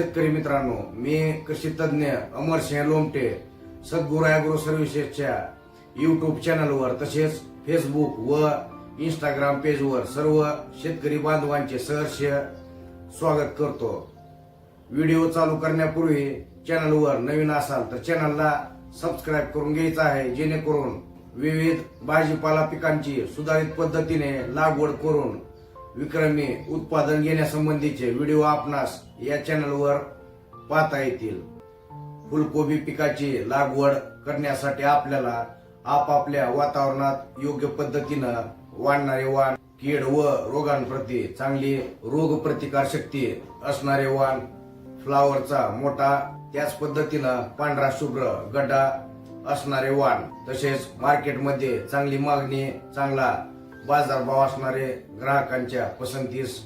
शेतकरी मित्रांनो, मी कृषी तज्ञ अमरसिंह लोमटे सद्गुरू ॲग्रो सर्व्हिसेसच्या युट्यूब चॅनलवर तसेच फेसबुक व इंस्टाग्राम पेजवर सर्व शेतकरी बांधवांचे सहर्ष स्वागत करतो। व्हिडिओ चालू करण्यापूर्वी चॅनलवर नवीन असाल तर चॅनलला सबस्क्राईब करून घ्यायचं आहे, जेणेकरून विविध भाजीपाला पिकांची सुधारित पद्धतीने लागवड करून विक्रमी उत्पादन घेण्यासंबंधीचे व्हिडिओ आपणास या चॅनलवर पाहता येतील। फुलकोबी पिकाची लागवड करण्यासाठी आपल्याला आपापल्या वातावरणात योग्य पद्धतीनं वाढणारे वाण, कीड व रोगांप्रती चांगली रोग प्रतिकार शक्ती असणारे वाण, फ्लावरचा मोठा त्याच पद्धतीनं पांढरा शुभ्र गड्डा असणारे वाण, तसेच मार्केटमध्ये चांगली मागणी, चांगला बाजारभाव असणारे, ग्राहकांच्या पसंतीस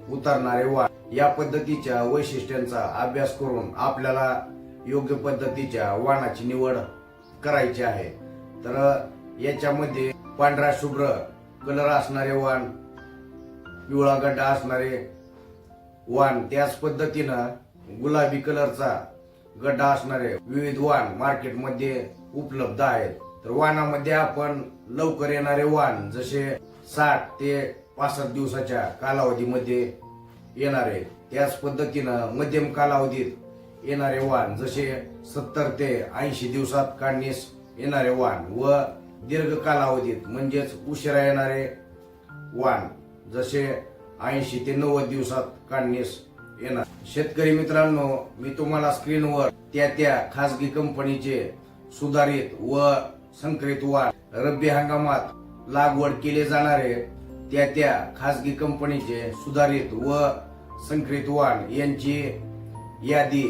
उतरणारे वाण या पद्धतीच्या वैशिष्ट्यांचा अभ्यास करून आपल्याला योग्य पद्धतीच्या वाणाची निवड करायची आहे। तर याच्यामध्ये पांढरा शुभ्र कलर असणारे वाण, पिवळा गड्डा असणारे वाण, त्याच पद्धतीनं गुलाबी कलरचा गड्डा असणारे विविध वाण मार्केटमध्ये उपलब्ध आहेत। तर वाणामध्ये आपण लवकर येणारे वाण जसे 60 ते 65 दिवसाच्या कालावधीमध्ये येणारे, त्याच पद्धतीनं मध्यम कालावधीत येणारे वाण जसे 70 ते 80 दिवसात काढणीस येणारे वाण व दीर्घ कालावधीत म्हणजेच उशिरा येणारे वाण जसे 80 ते 90 दिवसात काढणीस येणार। शेतकरी मित्रांनो, मी तुम्हाला स्क्रीनवर त्या खासगी कंपनीचे सुधारित व संकरित वाण, रब्बी हंगामात लागवड केले जाणारे त्या खासगी कंपनीचे सुधारित व संकरित वाण यांची यादी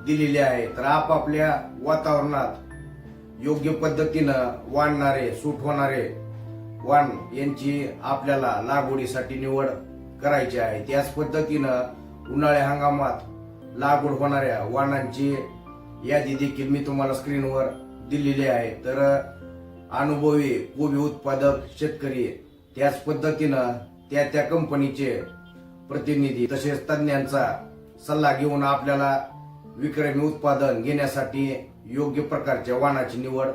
दिलेली आहे। तर आपापल्या वातावरणात योग्य पद्धतीनं वाढणारे, सूट होणारे वाण यांची आपल्याला लागवडीसाठी निवड करायची आहे। त्याच पद्धतीनं उन्हाळी हंगामात लागवड होणाऱ्या वाणांची यादी देखील मी तुम्हाला स्क्रीनवर दिलेली आहे। तर अनुभवी कोबी उत्पादक शेतकरी, त्याच पद्धतीनं त्या कंपनीचे प्रतिनिधी तसेच तज्ञांचा सल्ला घेऊन आपल्याला विक्रमी उत्पादन घेण्यासाठी योग्य प्रकारच्या वाणाची निवड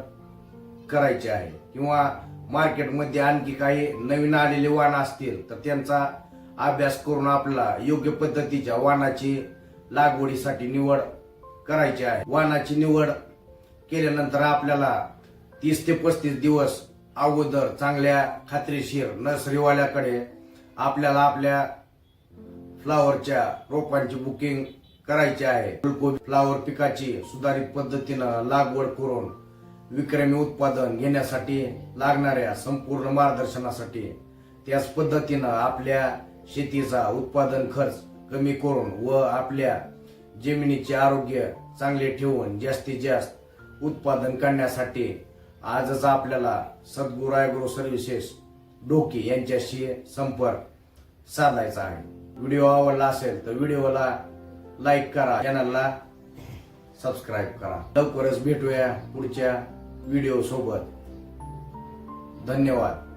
करायची आहे। किंवा मार्केटमध्ये आणखी काही नवीन आलेले वाण असतील तर त्यांचा अभ्यास करून आपल्याला योग्य पद्धतीच्या वाणाची लागवडीसाठी निवड करायची आहे। वाणाची निवड केल्यानंतर आपल्याला 30 ते 35 दिवस अगोदर चांगल्या खात्रीशीर नर्सरीवाल्याकडे आपल्याला आपल्या फ्लावरच्या रोपांची बुकिंग करायची आहे। फुलकोबी फ्लावर पिकाची सुधारित पद्धतीनं लागवड करून विक्रमी उत्पादन घेण्यासाठी लागणाऱ्या संपूर्ण मार्गदर्शनासाठी, त्याच पद्धतीनं आपल्या शेतीचा उत्पादन खर्च कमी करून व आपल्या जमिनीचे आरोग्य चांगले ठेवून जास्तीत जास्त उत्पादन करण्यासाठी आजच आपल्याला सद्गुरू ॲग्रो सर्व्हिसेस डोकी यांच्याशी संपर्क साधायचा आहे। व्हिडिओ आवडला असेल तर व्हिडिओला लाईक करा, चॅनलला सबस्क्राईब करा। लवकरच भेटूया पुढच्या व्हिडिओ सोबत। धन्यवाद।